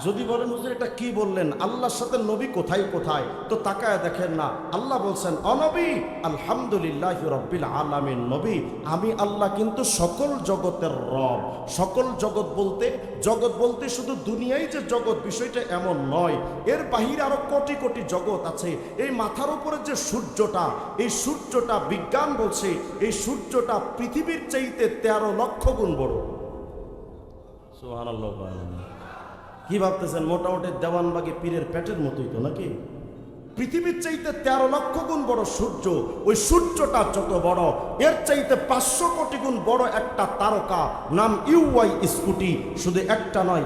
S1: যদি বলেন হুজুর এটা কি বললেন, আল্লাহর সাথে নবী কোথায় কোথায়, তো তাকায় দেখেন না, আল্লাহ বলছেন অনবী আলহামদুলিল্লাহি রাব্বিল আলামিন, নবী আমি আল্লাহ কিন্তু সকল জগতের রব। সকল জগৎ বলতে শুধু দুনিয়াই যে জগৎ বিষয়টা এমন নয়, এর বাহিরে আরো কোটি কোটি জগৎ আছে। এই মাথার উপরে যে সূর্যটা, এই সূর্যটা বিজ্ঞান বলছে এই সূর্যটা পৃথিবীর চাইতে 13 লক্ষ গুণ বড়। সুবহানাল্লাহ। কি ভাবতেছেন মোটামুটি দেওয়ানবাগি পীরের পেটের মতোই তো নাকি? পৃথিবীর চাইতে 13 লক্ষ গুণ বড় সূর্য। ওই সূর্যটা যত বড়, এর চাইতে 500 কোটি গুণ বড় একটা তারকা, নাম ইউআই স্কুটি। শুধু একটা নয়,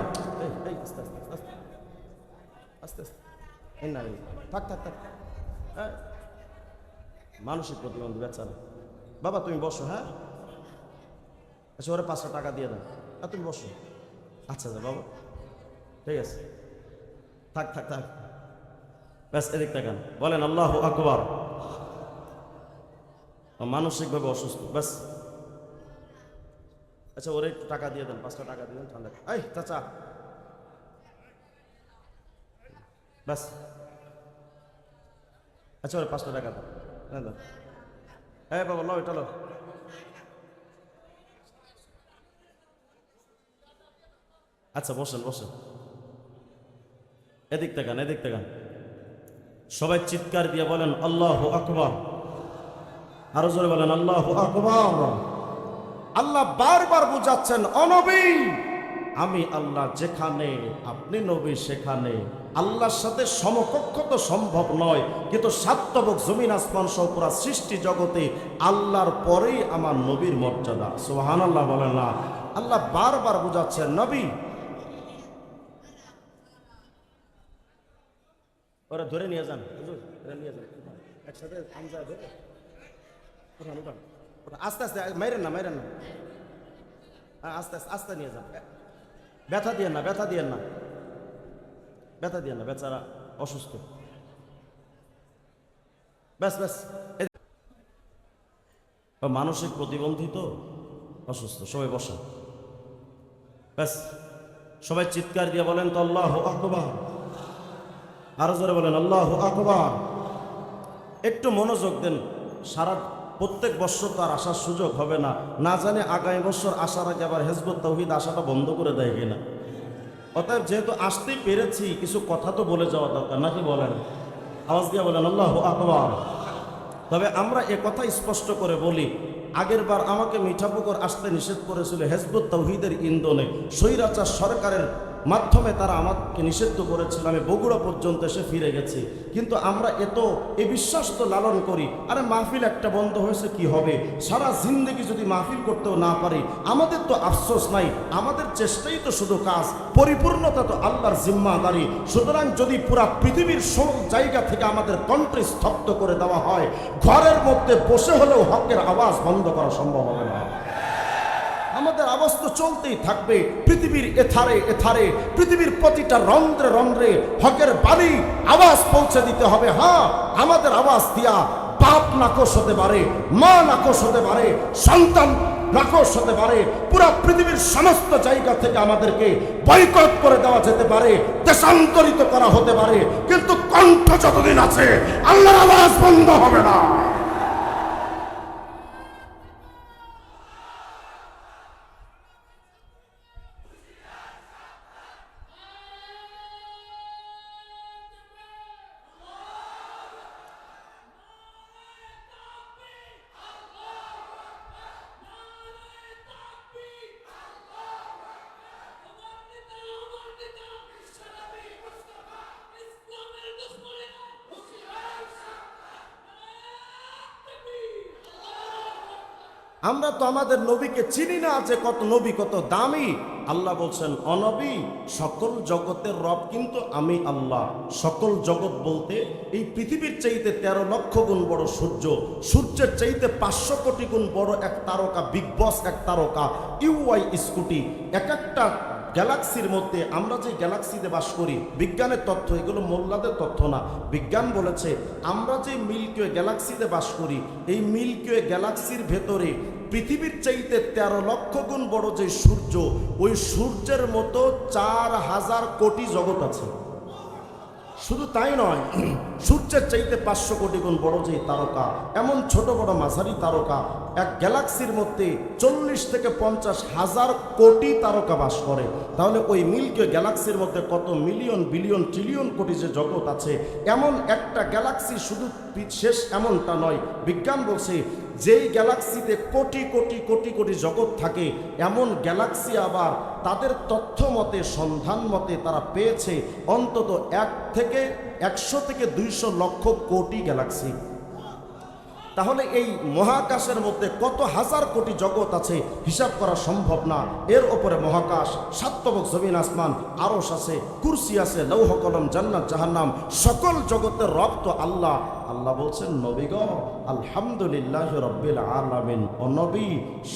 S1: মানসিক প্রতিবন্ধী বেচারা। বাবা তুমি বসো, হ্যাঁ আচ্ছা ওরা 500 টাকা দিয়ে দাও, তুমি বসো। আচ্ছা আচ্ছা বাবা ঠিক আছে, থাক থাক থাক, ব্যাস এদিক তাকান, বলেন আল্লাহু আকবার। মানসিকভাবে অসুস্থ, ব্যাস। আচ্ছা ওরে একটু টাকা দিয়ে দেন, 5টা টাকা দিয়ে দেন, ঠান্ডা। এই চাচা ব্যাস, আচ্ছা ওরে 5টা টাকা দেন। হ্যাঁ বাবা লো এটা লো। আচ্ছা বসেন বসেন, এদিক তাকান এদিক তাকান, সবাই চিৎকার দিয়ে বলেন আল্লাহু আকবার। আরো জোরে বলেন আল্লাহু আকবার। আল্লাহ বারবার বুঝাচ্ছেন অনবী আমি আল্লাহ যেখানে আপনি নবী সেখানে। আল্লাহর সাথে সমকক্ষ তো সম্ভব নয়, কিন্তু সাতবক জমিন আসমান সহ পুরা সৃষ্টি জগতে আল্লাহর পরেই আমার নবীর মর্যাদা। সুবহানাল্লাহ বলেন না। আল্লাহ বারবার বুঝাচ্ছেন নবী, ওরা ধরে নিয়ে যান, ধরে নিয়ে যান একসাথে, আস্তে আস্তে, মাইরেন না মাইরেন না, আস্তে আস্তে আস্তে নিয়ে যান, ব্যথা দিয়েন না ব্যথা দিয়েন না ব্যথা দিয়েন না, বেচারা অসুস্থ। ব্যাস ব্যাস, মানসিক প্রতিবন্ধী তো অসুস্থ, সবাই বসা। ব্যাস সবাই চিৎকার দিয়ে বলেন তো আল্লাহু আকবার। আরো জোরে বলেন আল্লাহু আকবার। একটু মনোযোগ দেন, সারা প্রত্যেক বছর তো আর আসার সুযোগ হবে না, না জানে আগামী বছর আসার আগে আবার হিজবুত তাওহীদ আসাটা বন্ধ করে দেয় কিনা। অতএব যেহেতু আসতেই পেরেছি, কিছু কথা তো বলে যাওয়া দরকার নাকি, বলেন আওয়াজ দিয়ে বলেন আল্লাহু আকবার। তবে আমরা এ কথা স্পষ্ট করে বলি, আগের বার আমাকে মিঠাপুকুর আসতে নিষেধ করেছিল হিজবুত তাওহীদের ইন্ধনে, স্বৈরাচার সরকারের মাধ্যমে তারা আমাকে নিষিদ্ধ করেছিল, আমি বগুড়া পর্যন্ত এসে ফিরে গেছি। কিন্তু আমরা এই বিশ্বাস তো লালন করি, আরে মাহফিল একটা বন্ধ হয়েছে কি হবে, সারা জিন্দেগি যদি মাহফিল করতেও না পারি আমাদের তো আফসোস নাই, আমাদের চেষ্টাই তো শুধু কাজ, পরিপূর্ণতা তো আল্লাহর জিম্মাদারি। সুতরাং যদি পুরা পৃথিবীর সব জায়গা থেকে আমাদের কণ্ঠ স্তব্ধ করে দেওয়া হয়, ঘরের মধ্যে বসে হলেও হকের আওয়াজ বন্ধ করা সম্ভব হবে না। আমাদের আওয়াজ তো চলতেই থাকবে, পৃথিবীর এথারে এথারে, পৃথিবীর প্রতিটা রন্ধ্রে রন্ধ্রে হকের বাণী আওয়াজ পৌঁছে দিতে হবে। হ্যাঁ, আমাদের আওয়াজ দিয়া বাপ নাকশ হতে পারে, মা নাকশ হতে পারে, সন্তান নাকশ হতে পারে, পুরো পৃথিবীর সমস্ত জায়গা থেকে আমাদেরকে বয়কট করে দেওয়া যেতে পারে, দেশান্তরিত করা হতে পারে, কিন্তু কণ্ঠ যতদিন আছে আল্লাহর আওয়াজ বন্ধ হবে না। আমরা তো আমাদের নবীকে চিনি না যে কত নবী কত দামি। আল্লাহ বলছেন, অনবী, সকল জগতের রব কিন্তু আমি আল্লাহ। সকল জগৎ বলতে এই পৃথিবীর চাইতে 13 লক্ষ গুণ বড় সূর্য, সূর্যের চাইতে 500 কোটি গুণ বড় এক তারকা, বিগ বস এক তারকা, ইউআই স্কুটি, এক একটা গ্যালাক্সির মধ্যে, আমরা যে গ্যালাক্সিতে বাস করি, বিজ্ঞানের তথ্য, এগুলো মোল্লাদের তথ্য না। বিজ্ঞান বলেছে আমরা যে মিল্কি ওয়ে গ্যালাক্সিতে বাস করি, এই মিল্কি ওয়ে গ্যালাক্সির ভেতরে পৃথিবীর চাইতে 13 লক্ষ গুণ বড় যে সূর্য, ওই সূর্যের মতো 4000 কোটি জগৎ আছে। শুধু তাই নয়, সূর্যের চাইতে 500 কোটি গুণ বড় যে তারকা, এমন ছোট বড় মাঝারি তারকা, এক গ্যালাক্সির মধ্যে 40 থেকে 50 হাজার কোটি তারকা বাস করে। তাহলে ওই মিল্কি ওয়ে গ্যালাক্সির মধ্যে কত মিলিয়ন বিলিয়ন ট্রিলিয়ন কোটি যে জগৎ আছে, এমন একটা গ্যালাক্সি শুধু শেষ এমনটা নয়। বিজ্ঞান বলছে যেই গ্যালাক্সিতে কোটি কোটি কোটি কোটি জগৎ থাকে, এমন গ্যালাক্সি আবার তাদের তথ্য মতে, সন্ধান মতে তারা পেয়েছে অন্তত 100 থেকে 200 লক্ষ কোটি গ্যালাক্সি। তাহলে এই মহাকাশের মধ্যে কত হাজার কোটি জগৎ আছে, হিসাব করা সম্ভব না। এর ওপরে মহাকাশ, সাতবক জমিন আসমান, আরশ আছে, কুরসি আছে, লৌহ কলম, জান্নাত জাহান্নাম, সকল জগতের রব তো আল্লাহ। আল্লাহ বলছেন, নবী গো, আলহামদুলিল্লাহ রব্বিল আলামিন। ও নবী,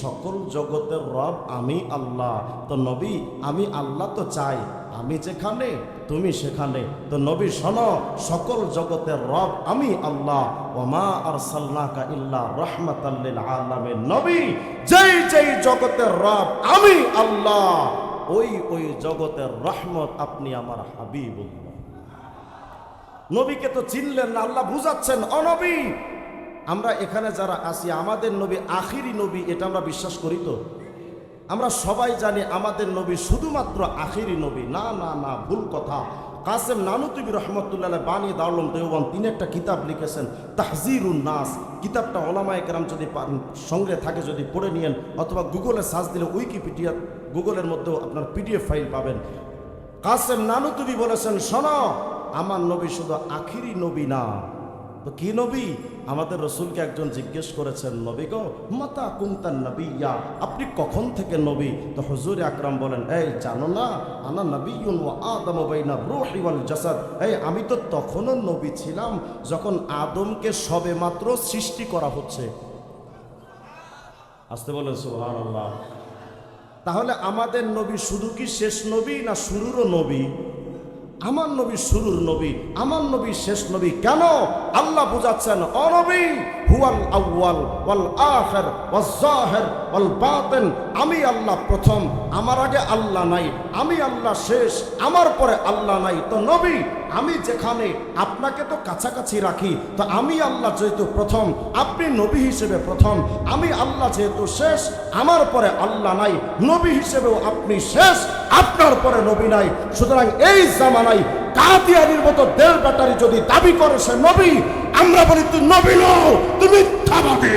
S1: সকল জগতের রব আমি আল্লাহ। তো নবী, আমি আল্লাহ তো চাই, আমি যেখানে তুমি সেখানে। তো নবী শোনো, সকল জগতের রব আমি আল্লাহ। ওমা আরসালনাকা ইল্লা রাহমাতাল লিল আলামিন। নবী, যেই যেই জগতের রব আমি আল্লাহ, ওই জগতের রহমত আপনি আমার হাবিবুল্লাহ। নবীকে তো চিনলেন না, আল্লাহ বুঝাচ্ছেন, অনবী, আমরা এখানে যারা আছি আমাদের নবী আখিরি নবী, এটা আমরা বিশ্বাস করি তো? আমরা সবাই জানি আমাদের নবী শুধুমাত্র আখিরি নবী। না না না, ভুল কথা। কাসেম নানুতুবি রহমতুল্লাহ বানী দারুল দেওবন্দ, তিনি একটা কিতাব লিখেছেন তাহজিরুন নাস। কিতাবটা ওলামায়ে কেরাম যদি সঙ্গে থাকে যদি পড়ে নিয়েন, অথবা গুগলে সার্চ দিলে উইকিপিডিয়া, গুগলের মধ্যেও আপনার পিডিএফ ফাইল পাবেন। কাসেম নানুতুবি বলেছেন, শোনো, আমার নবী শুধু আখিরি নবী না। তো কি নবী? আমাদের রসুলকে একজন জিজ্ঞেস করেছেন, নবী গো, মাতা কুনতান নবিয়্যা, আপনি কখন থেকে নবী? তো হুজুর আকরাম বলেন, এই জানো না, আনা নবিয়্যুন ওয়া আদমু বাইনা রূহি ওয়াল জাসাদ। এই আমি তো তখনও নবী ছিলাম যখন আদমকে সবে মাত্র সৃষ্টি করা হচ্ছে। আসতে বলেন সুবহানাল্লাহ। তাহলে আমাদের নবী শুধু কি শেষ নবী, না শুরুরও নবী? আমার নবী শুরুর নবী, আমার নবী শেষ নবী। কেন? আল্লাহ বুঝাচ্ছেন, ও নবী, হুয়াল আউয়াল ওয়াল আখির ওয়াজ যাহির ওয়াল বাতিন। আমি আল্লাহ প্রথম, আমার আগে আল্লাহ নাই। আমি আল্লাহ শেষ, আমার পরে আল্লাহ নাই। তো নবী, আমি যেখানে আপনাকে তো কাছাকাছি রাখি, তো আমি আল্লাহ যেহেতু প্রথম, আপনি নবী হিসেবে প্রথম। আমি আল্লাহ যেহেতু শেষ, আমার পরে আল্লাহ নাই, নবী হিসেবেও আপনি শেষ, আপনার পরে নবী নাই। সুতরাং এই জামানায় কাদিয়ানির মতো দেড় ব্যাটারি যদি দাবি করে সে নবী, আমরা বলি তুই নবী নও, তুমি মিথ্যাবাদী।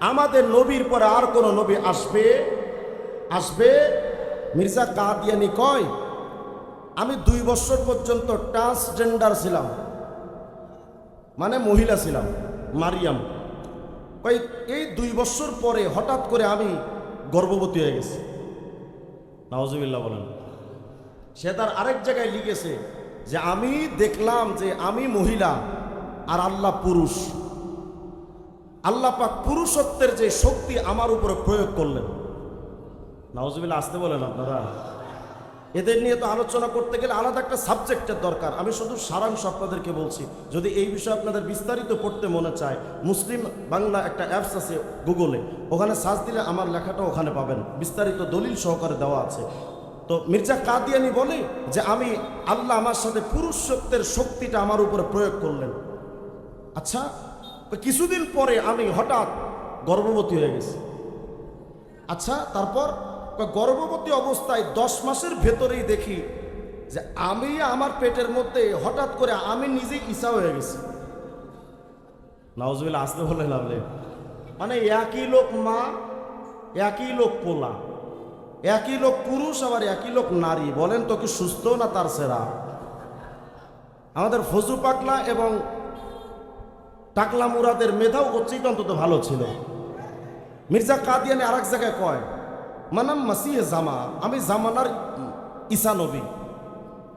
S1: আমাদের নবীর পরে আর কোন নবী আসবে? মির্জা কাদিয়ানি কয়, আমি 2 বছর পর্যন্ত ট্রান্সজেন্ডার ছিলাম, মানে মহিলা ছিলাম, মারিয়াম। কয় এই 2 বছর পরে হঠাৎ করে আমি গর্ভবতী হয়ে গেছি। নাউজুবিল্লাহ বলেন। সে তার আরেক জায়গায় লিখেছে যে আমি দেখলাম যে আমি মহিলা আর আল্লাহ পুরুষ। আল্লাহ পাক পুরুষত্বের যে শক্তি আমার উপরে প্রয়োগ করলেন। নাউজুবিল্লাহ আসতে বলেন আপনারা। এদের নিয়ে তো আলোচনা করতে গেলে আলাদা একটা সাবজেক্টের দরকার। আমি শুধু সারাংশ আপনাদেরকে বলছি। যদি এই বিষয়ে আপনাদের বিস্তারিত পড়তে মনে চায়, মুসলিম বাংলা একটা অ্যাপস আছে গুগলে, ওখানে সার্চ দিলে আমার লেখাটা ওখানে পাবেন, বিস্তারিত দলিল সহকারে দেওয়া আছে। তো মির্জা কাদিয়ানি বলে যে আমি আল্লাহ আমার সাথে পুরুষত্বের শক্তিটা আমার উপরে প্রয়োগ করলেন। আচ্ছা, কিছুদিন পরে আমি হঠাৎ গর্ভবতী হয়ে গেছি। আচ্ছা, তারপর গর্ভবতী অবস্থায় 10 মাসের ভেতরেই দেখি যে আমি আমার পেটের মধ্যে হঠাৎ করে আমি নিজেই ঈসা হয়ে গেছি। নাউজুবিল্লাহ আসতে বললেন আপনি। মানে একই লোক মা, একই লোক পোলা, একই লোক পুরুষ, আবার একই লোক নারী। বলেন তো কি সুস্থ না তার সেরা? আমাদের ফজু পাকলা এবং টাকলা মুরাদের মেধাও অত্যন্ত ভালো ছিল। মির্জা কাদিয়ানি আর এক জায়গায় কয় মানাম মাসিহে জামা, আমি জামানার ঈসা নবী।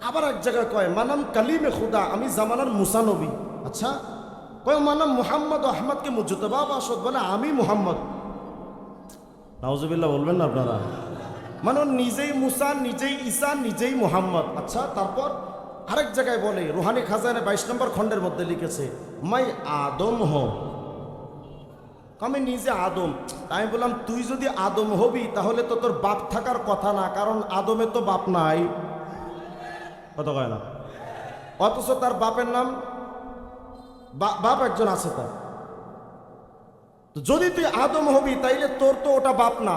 S1: আবার এক জায়গায় কয় মানাম কালিমে খুদা, আমি জামানার মুসা নবী। আচ্ছা, কয় মানাম মুহাম্মদ আহমদকে মুজতবা বাসদ, বলে আমি মুহাম্মদ। নাউজুবিল্লাহ বলবেন না আপনারা? মানে নিজেই মুসা, নিজেই ঈসা, নিজেই মুহাম্মদ। আচ্ছা, তারপর আরেক জায়গায় বলে রুহানি খাজানে 22 নম্বর খণ্ডের মধ্যে লিখেছে মাই আদম হো, আমি নিজে আদম। আমি বললাম তুই যদি আদম হবি তাহলে তো তোর বাপ থাকার কথা না, কারণ আদমের তো বাপ নাই, কত কয় না? অথচ তার বাপের নাম বাপ একজন আছে তার। তো যদি তুই আদম হবি তাইলে তোর তো ওটা বাপ না,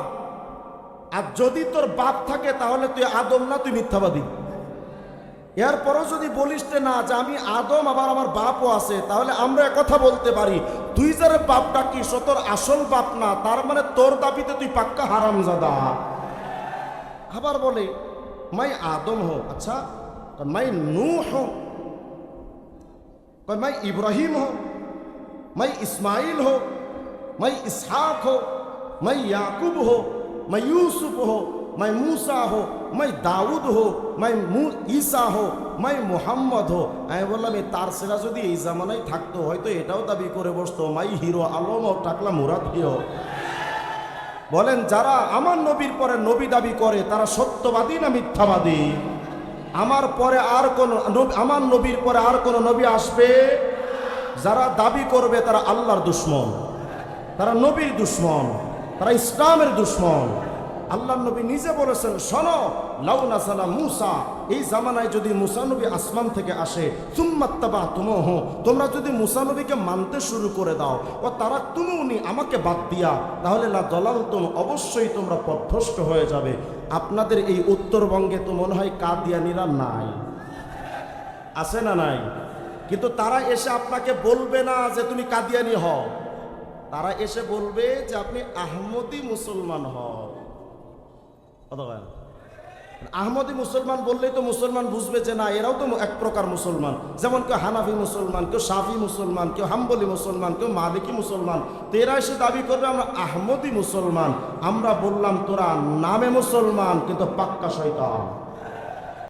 S1: আর যদি তোর বাপ থাকে তাহলে তুই আদম না, তুই মিথ্যাবাদী। এরপরও যদি বলিস না যে আমি আদম আবার আমার বাপও আছে, তাহলে আমরা কথা বলতে পারি তুই যার বাপ ডাকিস ও তোর আসল বাপ না, তার মানে তোর দাবিতে তুই পাক্কা হারামজাদা। আবার বলে মাই আদম হো, আচ্ছা মাই নূহ হো, মাই ইব্রাহিম हो, मैं इस्माइल हो, मैं इसहाक हो, मैं याकूब हो, मैं यूसुफ हो, मैं मूसा हो, मैं दाऊद हो, मैं ईसा हो, मैं মোহাম্মদ हो। আমি বললাম এই তার সেরা যদি এই জামানায় থাকতো হয়তো এটাও দাবি করে বসতো মাই হিরো আলম ও টাকলা মুরাদ হিও। বলেন যারা আমার নবীর পরে নবী দাবি করে তারা সত্যবাদী না মিথ্যাবাদী? আমার পরে আর কোন আমার নবীর পরে আর কোন নবী আসবে? যারা দাবি করবে তারা আল্লাহর দুশমন, তারা নবীর দুশমন, তারা ইসলামের দুশমন। আল্লাহর নবী নিজে বলেছেন শোনো লাউ নাযালা মূসা, এই জামানায় যদি মূসা নবী আসমান থেকে আসে সুম্মাত্তাবাতুমুহু, তোমরা যদি মূসা নবীকে মানতে শুরু করে দাও ও তারাকতুমুনি, আমাকে বাদ দিয়া, তাহলে লা দালালতুম, অবশ্যই তোমরা পথভ্রষ্ট হয়ে যাবে। আপনাদের এই উত্তরবঙ্গে তো মনে হয় কাদিয়ানীরা নাই, আছে না নাই? কিন্তু তারা এসে আপনাকে বলবে না যে তুমি কাদিয়ানী হও, তারা এসে বলবে যে আপনি আহমদি মুসলমান হও। আহমদি মুসলমান বললেই তো মুসলমান বুঝবে যে না এরাও তো এক প্রকার মুসলমান। যেমন কেউ হানাফি মুসলমান, কেউ শাফি মুসলমান, কেউ হাম্বলি মুসলমান, কেউ মালিকি মুসলমান। তো এরা এসে দাবি করবে আমরা আহমদি মুসলমান। আমরা বললাম তোরা নামে মুসলমান কিন্তু পাক্কা শয়তান।